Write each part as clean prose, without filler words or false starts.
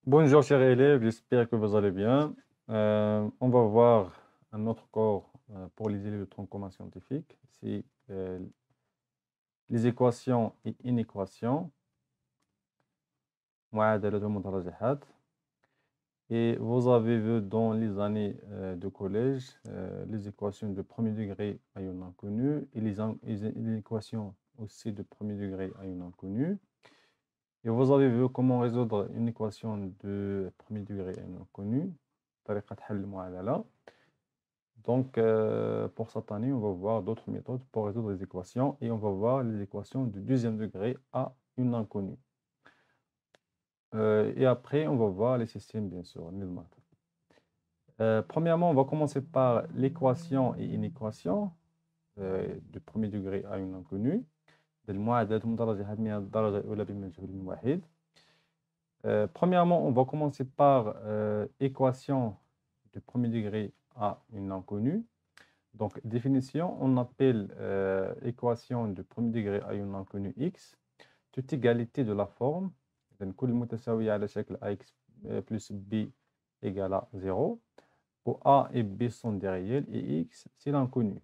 Bonjour chers élèves, j'espère que vous allez bien. On va voir un autre cours pour les élèves de tronc commun scientifique. C'est les équations et inéquations. معادلات ومدرجات. Et vous avez vu dans les années de collège les équations de premier degré à une inconnue et les équations aussi de premier degré à une inconnue. Et vous avez vu comment résoudre une équation de premier degré à une inconnue. طريقة حل المعادلة. Donc, pour cette année, on va voir d'autres méthodes pour résoudre les équations et on va voir les équations du deuxième degré à une inconnue. Et après, on va voir les systèmes, bien sûr. Premièrement, on va commencer par l'équation et une équation du premier degré à une inconnue. Premièrement, on va commencer par équation du premier degré à une inconnue. Donc, définition, on appelle équation de premier degré à une inconnue x toute égalité de la forme. كل متساوية على شكل ax plus b égale à 0 où a et b sont des réels et x c'est l'inconnu.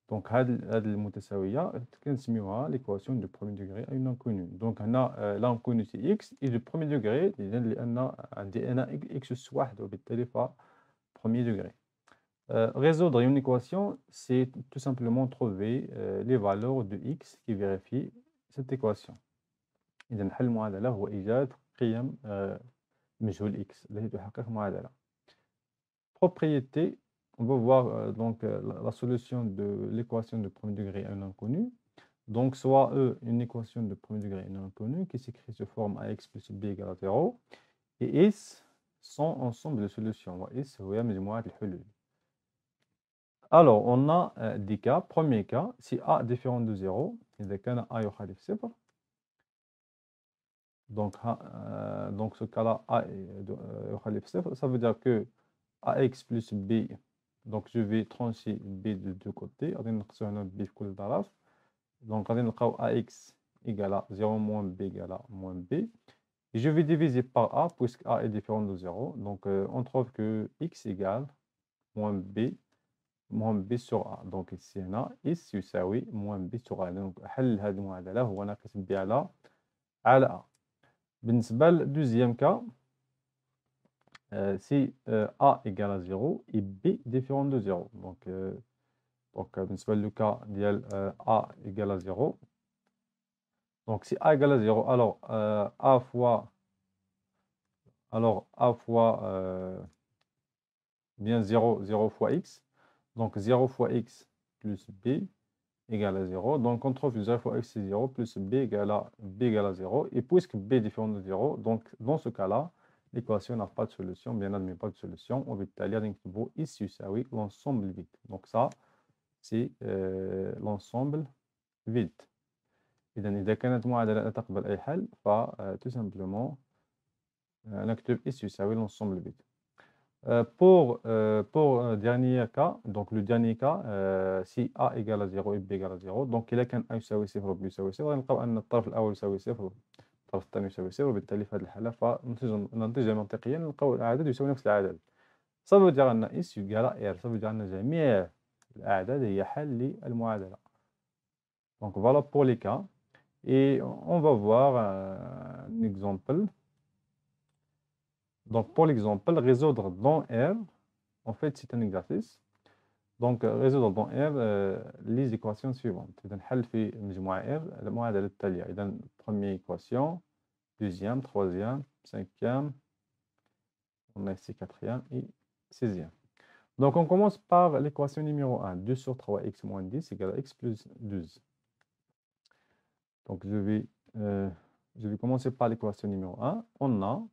Donc, هذه المتساوية كنسميوها l'équation de premier degré à une inconnue. Donc, هنا l'inconnu c'est x et du premier degré لأن عندي أنا x واحد وبالتالي ف premier degré. Résoudre une équation, c'est tout simplement trouver les valeurs de x qui vérifient cette équation. إذا حل المعادلة هو إيجاد قيم مجهول x التي تحقق معادلة. Propriété, on va voir donc la solution de l'équation de premier degré à une inconnue. Donc, soit une équation de premier degré à une inconnue qui s'écrit sous forme ax plus b égale à 0 et s sont ensemble de solutions. S هو مجموعة الحلول. Alors, on a des cas. Premier cas, si a différent de 0, إذا كان a يخالف صفر. Donc, ce cas-là, a يخالف صفر, ça veut dire que ax plus b, donc je vais trancher b de deux côtés. غادي نقصو هنا b في كل طرف. Donc, غادي نلقاو ax égale à 0 moins b égale à moins b. Et je vais diviser par a, puisque a est différent de 0. Donc, on trouve que x égale moins b sur a. Donc, ici, on a s يساوي moins b sur a. Donc, حل هذه المعادلة هو ناقص b على a. بالنسبة للدوزيام cas, si a égale à 0 et b différent de 0. Donc, بالنسبة le cas ديال a égale à 0. Donc, si a égale à 0, alors a fois bien 0 fois x. Donc, 0 fois x plus b égale à 0. Donc, on trouve que 0 fois x c'est 0 plus b égale à 0. Et puisque b est différent de 0, donc dans ce cas-là, l'équation n'a pas de solution, bien n'admet pas de solution. وبالتالي غادي نكتبوا x يساوي l'ensemble vide. Donc ça, c'est l'ensemble vide. إذا كانت معادلة لا تقبل أي حل tout simplement نكتب x يساوي l'ensemble vide. Pour dernier cas, donc le dernier cas, si a égale à 0 et b égale à 0, donc إذا كان a يساوي 0 و b يساوي 0 غنلقاو أن الطرف الأول يساوي 0 الطرف الثاني يساوي 0 وبالتالي في هذه الحالة فننتج منطقيا نلقاو العدد يساوي نفس العدد. Ça veut dire أن s égale à r. Ça veut dire أن جميع الأعداد هي حل للمعادلة. Donc voilà pour les cas. Et on va voir un exemple. Donc pour l'exemple, résoudre dans R, en fait c'est un exercice. Donc résoudre dans R les équations suivantes. إذا نحل في مجموعة R المعادلة التالية. إذا première équation, deuxième, troisième, cinquième, on a ici quatrième et sixième. Donc on commence par l'équation numéro 1. 2 sur 3x moins 10 égale à x plus 12. Donc je vais commencer par l'équation numéro 1. On a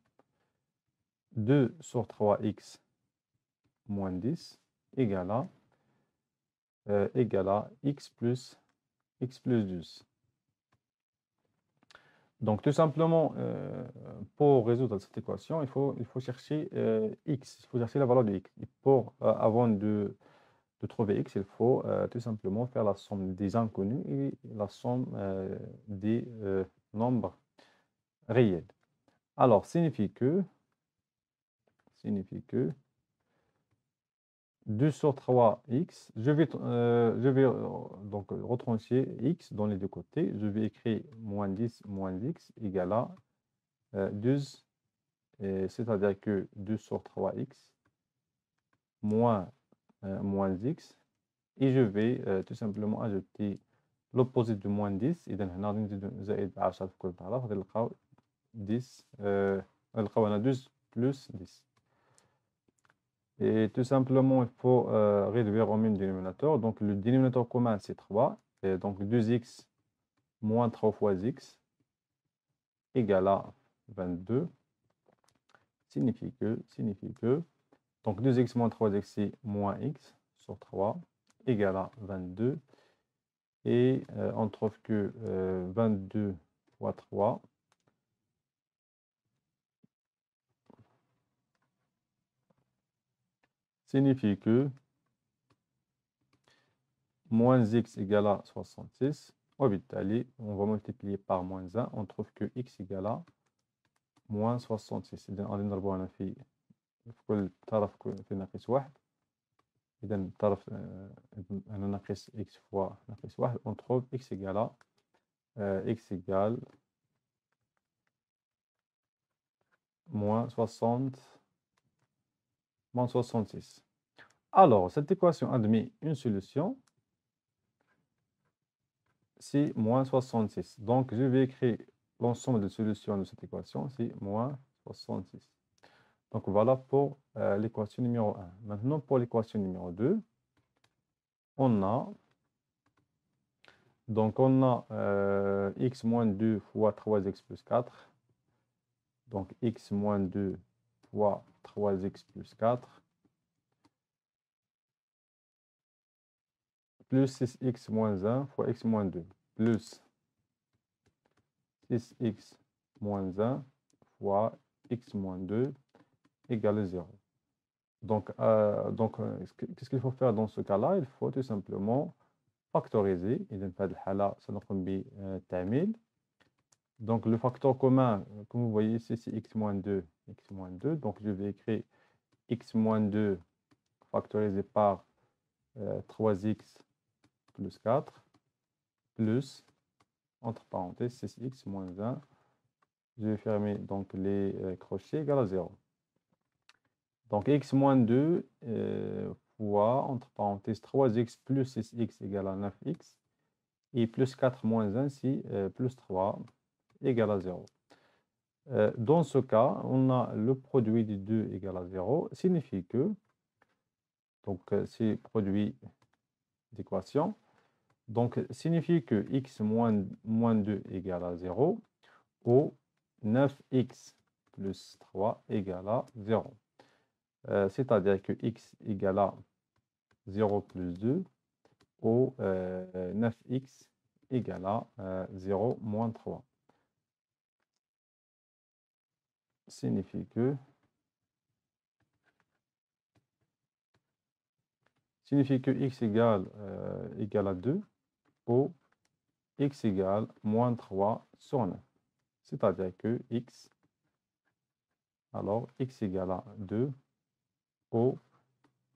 2 sur 3x moins 10 égale à x plus 12. Donc tout simplement, pour résoudre cette équation, il faut chercher x, il faut chercher la valeur de x. Et avant de de trouver x, il faut tout simplement faire la somme des inconnus et la somme des nombres réels. Alors, signifie que 2 sur 3x, je vais donc retrancher x dans les deux côtés. Je vais écrire moins 10 moins x égale à 12, c'est-à-dire que 2 sur 3x moins x, et je vais tout simplement ajouter l'opposé de moins 10. إذا هنا غادي نزيدو زائد 10 في كل طرف، غادي نلقاو 10 غنلقاو هنا 12 plus 10. Et tout simplement, il faut réduire au même dénominateur. Donc, le dénominateur commun, c'est 3. Et donc, 2x moins 3 fois x égale à 22. Signifie que, donc 2x moins 3x, c'est moins x sur 3 égale à 22. Et on trouve que 22 fois 3 signifie que moins x égale à 66. وبالتالي, on va multiplier par moins 1. On trouve que x égale à moins 66. إذا غادي نضربو هنا في كل طرف في ناقص 1. إذا الطرف هنا ناقص x fois ناقص 1. On trouve x égale à x égale moins 66. Alors, cette équation admet une solution, c'est moins 66. Donc, je vais écrire l'ensemble des solutions de cette équation, c'est moins 66. Donc, voilà pour l'équation numéro 1. Maintenant, pour l'équation numéro 2, on a x moins 2 fois 3x plus 4. Donc, x moins 2 fois 3x plus 4. Plus 6x moins 1 fois x moins 2. Plus 6x moins 1 fois x moins 2 égale 0. Donc, qu'est-ce qu'il faut faire dans ce cas-là? Il faut tout simplement factoriser. Donc, le facteur commun, comme vous voyez ici, c'est x moins 2, x moins 2. Donc, je vais écrire x moins 2 factorisé par 3x plus 4 plus, entre parenthèses, 6x moins 1. Je vais fermer donc les crochets égale à 0. Donc, x moins 2 fois, entre parenthèses, 3x plus 6x égale à 9x. Et plus 4 moins 1, c'est plus 3 égale à 0. Dans ce cas, on a le produit des deux égale à 0. Signifie que, donc c'est produit d'équation. Donc, signifie que x moins 2 égale à 0 ou 9x plus 3 égale à 0. C'est-à-dire que x égale à 0 plus 2 ou 9x égale à 0 moins 3. Signifie que x égale à 2 ou x égale moins 3 sur 9. C'est-à-dire que x égale à 2 ou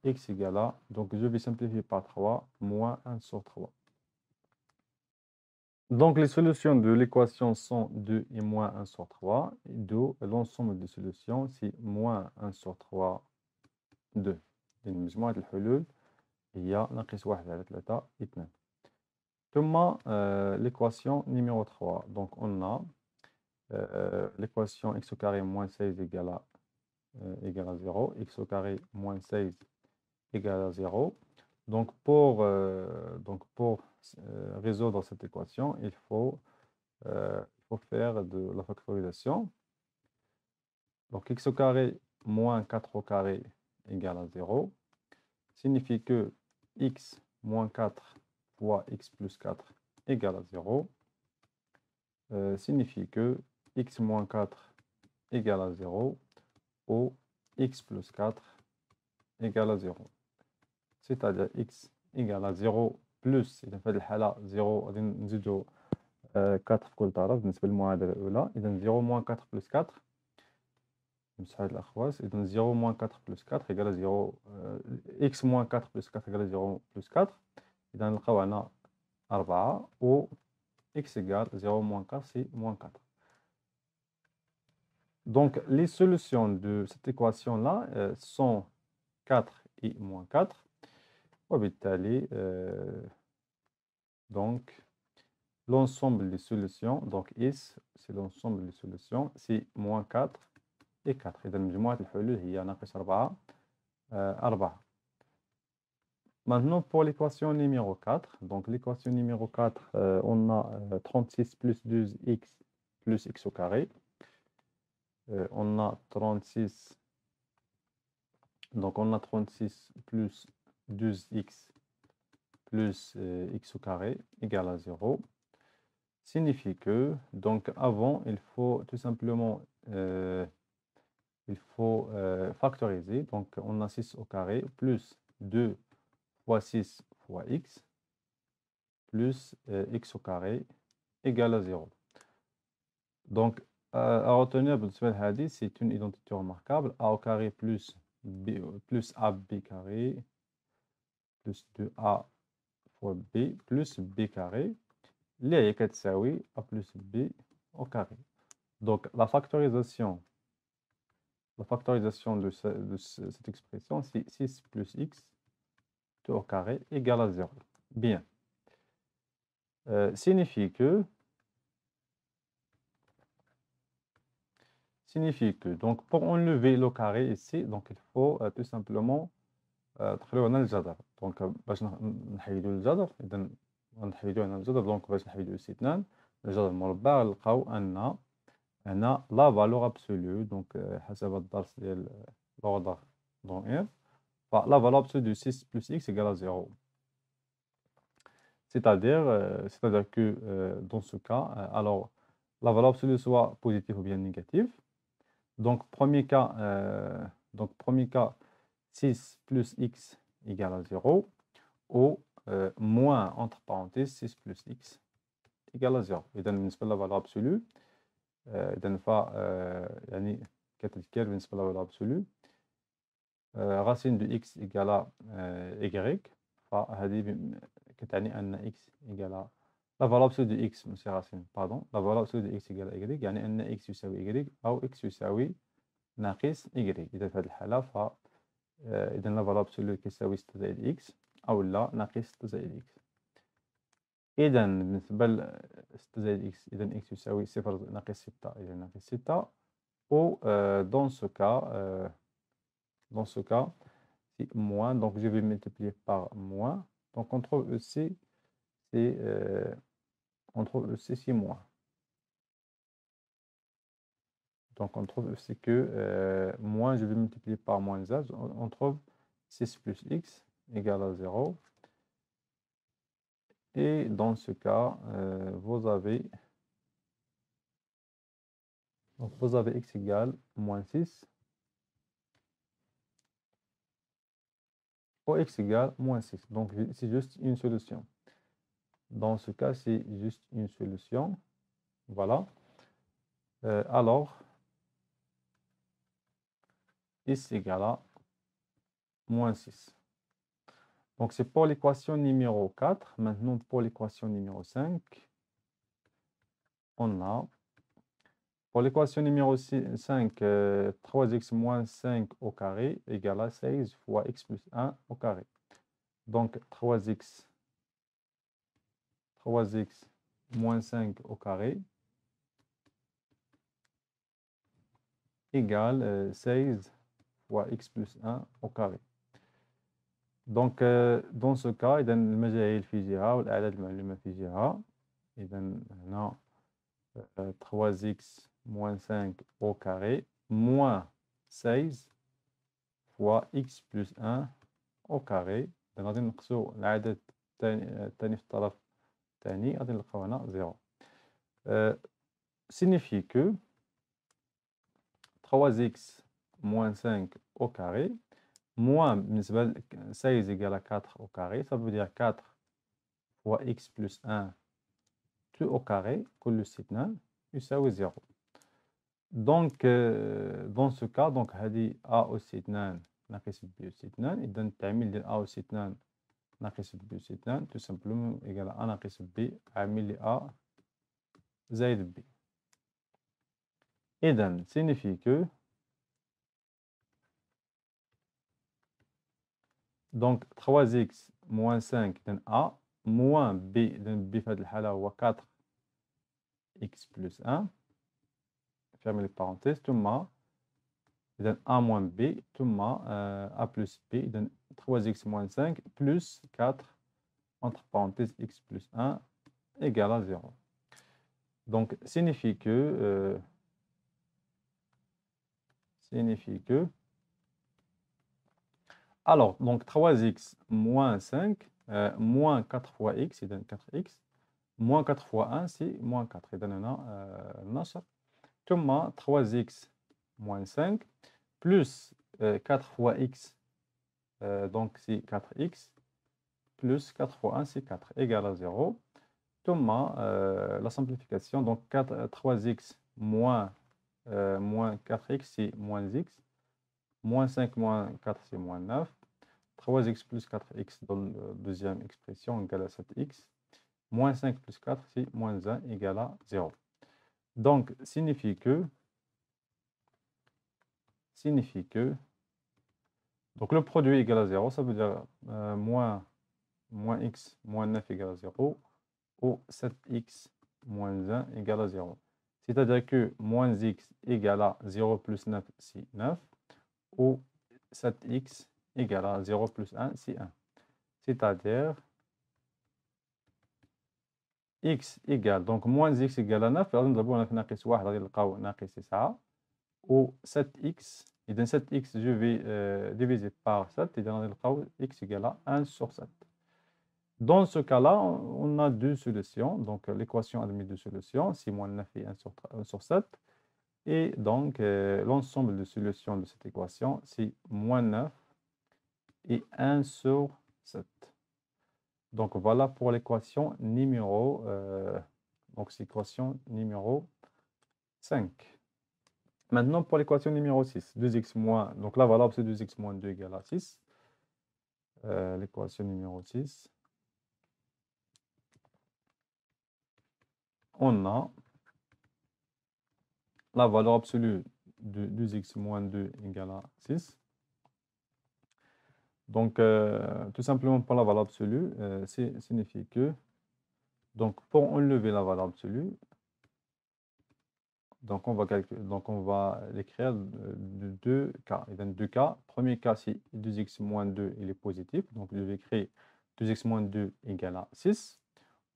x égale à, donc je vais simplifier par 3, moins 1 sur 3. Donc les solutions de l'équation sont 2 et moins 1 sur 3. D'où l'ensemble des solutions, c'est moins 1 sur 3, 2. مجموعة الحلول هي ناقص 1 على 3 2. ثم l'équation numéro 3. Donc on a l'équation x au carré moins 16 égale à 0, x au carré moins 16 égale à 0. Donc pour résoudre cette équation, il faut faire de la factorisation. Donc x au carré moins 4 au carré égale à 0. Signifie que x moins 4 fois x plus 4 égale à 0. Signifie que x moins 4 égale à 0 ou x plus 4 égale à 0. c'est-à-dire x égale à 0 plus إذا في هذه الحالة 0 غادي نزيدو 4 في كل طرف بالنسبة للمعادلة الأولى إذا 0 moins 4 plus 4 نمسح هاد الأخواس إذا 0 moins 4 plus 4 égale 0 x moins 4 plus 4 égale 0 plus 4 إذا نلقاو هنا 4 و x égale 0 moins 4 c'est moins 4. Donc les solutions de cette équation-là sont 4 et moins 4 وبالتالي donc l'ensemble des solutions donc S c'est l'ensemble des solutions c'est moins 4 et 4 إذا مجموعة الحلول هي ناقص 4 4. Maintenant pour l'équation numéro 4 donc l'équation numéro 4 on a 36 plus 12x plus x au carré on a 36 donc on a 36 plus 12x plus x au carré égale à 0 signifie que, donc avant, il faut tout simplement factoriser. Donc on a 6 au carré plus 2 fois 6 fois x plus x au carré égale à 0. Donc à retenir, c'est une identité remarquable. A au carré plus AB carré plus 2A fois B plus B carré. اللي هي كتساوي a plus b au carré. Donc la factorisation de cette expression, c'est 6 plus x au carré égale à 0. Bien. Signifie que, donc pour enlever le carré ici, donc il faut tout simplement تخليو هنا الجذر. donc باش نحيدو الجذر إذا غنحيدو هنا الجذر دونك باش نحيدو الاستثنان الجذر المربع نلقاو أن هنا لا فالور ابسولو دونك حسب الدرس ديال l'ordre dans R la valeur absolue de 6 plus x égale à 0. C'est-à-dire que dans ce cas, alors la valeur absolue soit positive ou bien négative. Donc premier cas 6 plus x égale à 0 ou moins entre parenthèses 6 plus x égale à 0. إذا بالنسبة للفالور absolue إذا يعني كتذكر بالنسبة للفالور absolue racine de x égale à y فهذه كتعني أن x égale à la valeur absolue de x ماشي racine pardon la valeur absolue de x égale à y يعني أن x يساوي y أو x يساوي ناقص y. إذا في هذه الحالة إذا لا فالور absolue كيساوي 6 زائد x أو لا ناقص 6 زائد x. إذا بالنسبة ل 6 زائد x إذا x يساوي 0 ناقص 6 إذا ناقص 6 ou dans ce cas c'est moins donc je vais multiplier par moins donc on trouve EC c'est moins. Donc on trouve aussi que moins je vais multiplier par moins z, on trouve 6 plus x égale à 0. Et dans ce cas, vous avez x égale moins 6 ou x égale moins 6. Donc c'est juste une solution. Dans ce cas, c'est juste une solution. Voilà. Alors, x égale à moins 6. Donc, c'est pour l'équation numéro 4. Maintenant, pour l'équation numéro 5, on a, pour l'équation numéro 5, 3x moins 5 au carré égale à 16 fois x plus 1 au carré. Donc, 3x moins 5 au carré égale 16 fois x plus 1 au carré. Donc dans ce cas إذا المجاهيل في جهة والأعداد المعلومة في جهة إذا هنا 3x moins 5 au carré moins 16 fois x plus 1 au carré. إذا غادي نقصو العدد الثاني في الطرف الثاني غادي نلقاو هنا 0. Signifie que 3x moins 5 au carré moins 16 égale à 4 au carré, ça veut dire 4 fois x plus 1 tout au carré, كل الاستثناء يساوي 0. Donc, dans ce cas, donc, هذه a أس 2 ناقص b أس 2. إذا التعميل ديال a أس 2 ناقص b أس 2 tout simplement égal à a ناقص b عامل a زائد b. إذا signifie que donc 3x moins 5 d'un a moins b d'un b في هذه الحالة هو 4x plus 1 fermez les parenthèses ثم إذا a moins b ثم a plus b إذا 3x moins 5 plus 4 entre parenthèses x plus 1 égale à 0. Donc signifie que alors donc 3x moins 5 moins 4 fois x إذا 4x moins 4 fois 1 c'est moins 4 إذا هنا نشر ثم 3x moins 5 plus 4 fois x donc c'est 4x plus 4 fois 1 c'est 4 égale à 0 ثم la simplification donc 3x moins 4x c'est moins x moins 5 moins 4 c'est moins 9 3x plus 4x dans la deuxième expression égale à 7x moins 5 plus 4 c'est moins 1 égale à 0. Donc signifie que donc le produit égale à 0, ça veut dire moins x moins 9 égale à 0 ou 7x moins 1 égale à 0. C'est-à-dire que moins x égale à 0 plus 9 c'est 9 ou 7x égale à 0 plus 1 c'est 1. C'est-à-dire x égale donc moins x égale à 9 غادي نضربوه هنا في ناقص 1 غادي نلقاو ناقص 9 و 7x إذا 7x je vais diviser par 7 إذا غادي نلقاو x égale à 1 sur 7. Dans ce cas-là, on a deux solutions. Donc, l'équation admet deux solutions, si moins 9 et 1 sur 7. Et donc, l'ensemble de solutions de cette équation, c'est moins 9 et 1 sur 7. Donc, voilà pour l'équation numéro, donc c'est l'équation numéro 5. Maintenant, pour l'équation numéro 6, 2x moins, donc la valable c'est 2x moins 2 égale à 6. L'équation numéro 6. On a la valeur absolue de 2x moins 2 égale à 6. Donc, tout simplement pour la valeur absolue, signifie que, donc pour enlever la valeur absolue, donc on va l'écrire de deux cas. Il y a deux cas. Premier cas, si 2x moins 2 il est positif, donc je vais écrire 2x moins 2 égale à 6,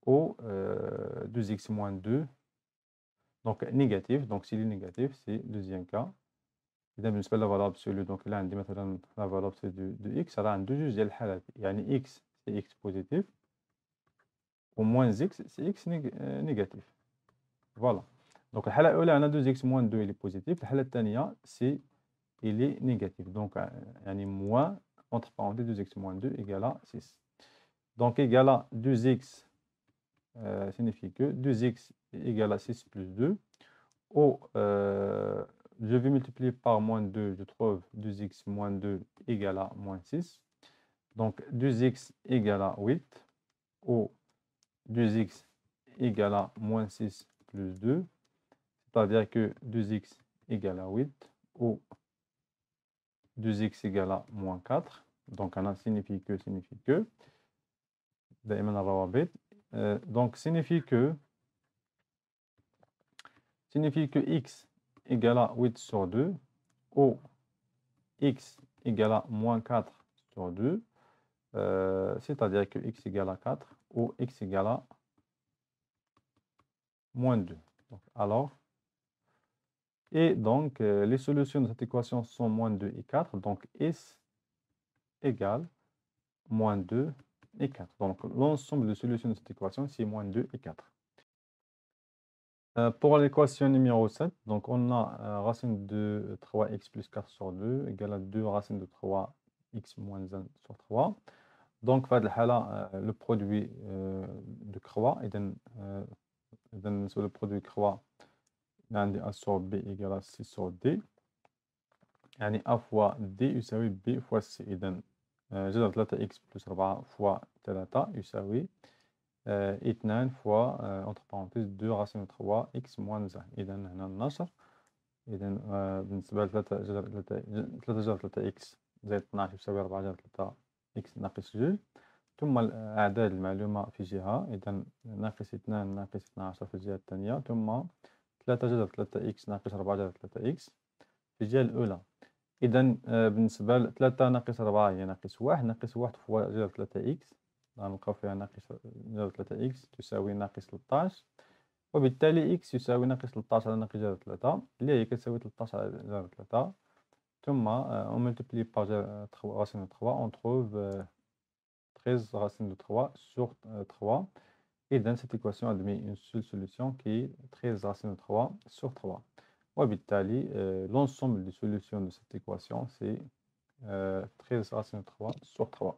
ou 2x moins 2, donc négatif, donc s'il est négatif, c'est deuxième cas. إذا بالنسبة للفالور أبسولو دونك إلا عندي مثلا لا فالور أبسولو دو إكس راه عنده جوج ديال الحالات يعني إكس سي إكس بوزيتيف و موان إكس سي إكس نيجاتيف فوالا دونك الحالة الأولى عندنا 2 إكس موان 2 إلي بوزيتيف الحالة الثانية سي إلي نيجاتيف دونك يعني موان entre parenthèses 2x moins 2 égale à 6 donc égale à 2x signifie que 2x égale à 6 plus 2 ou je vais multiplier par moins 2, je trouve 2x moins 2 égale à moins 6. Donc 2x égale à 8 ou 2x égale à moins 6 plus 2. C'est-à-dire que 2x égale à 8 ou 2x égale à moins 4. Donc on a signifie que. Donc signifie que x égale à 8 sur 2 ou x égale à moins 4 sur 2, c'est-à-dire que x égale à 4 ou x égale à moins 2. Donc, alors, et donc, les solutions de cette équation sont moins 2 et 4. Donc, s égale moins 2 et 4. Donc, l'ensemble des solutions de cette équation, c'est moins 2 et 4. Pour l'équation numéro 7, donc on a racine de 3x plus 4 sur 2 égale à 2 racine de 3 x moins 1 sur 3. Donc, في هذه الحالة le produit de croix, إذن بالنسبة للبرودوي كروا عندي A sur B égale C sur D، يعني A fois D يساوي B fois C. إذن جذر 3x بلس 4 fois 3 يساوي 2 fois entre parenthèses 2 racine de 3 x moins 1. إذا هنا النشر. إذا بالنسبة ل 3 جذر 3x زائد 12 يساوي 4 جذر 3x ناقص 2. ثم الأعداد المعلومة في جهة، إذا ناقص 2 ناقص 12 في الجهة الثانية، ثم 3 جذر 3x ناقص 4 جذر 3x في الجهة الأولى. إذا بالنسبة ل 3 ناقص 4 هي ناقص 1، ناقص 1 فوا جذر 3x غنلقاو فيها ناقص جذر 3x تساوي ناقص 13، وبالتالي x يساوي ناقص 13 على ناقص جذر 3 اللي هي كتساوي 13 على جذر 3. ثم on multiplie par racine de 3 on trouve 13 racine de 3 sur 3. Et dans cette équation admet une seule solution qui est 13 racine de 3 sur 3. وبالتالي l'ensemble des solutions de cette équation c'est 13 racine de 3 sur 3.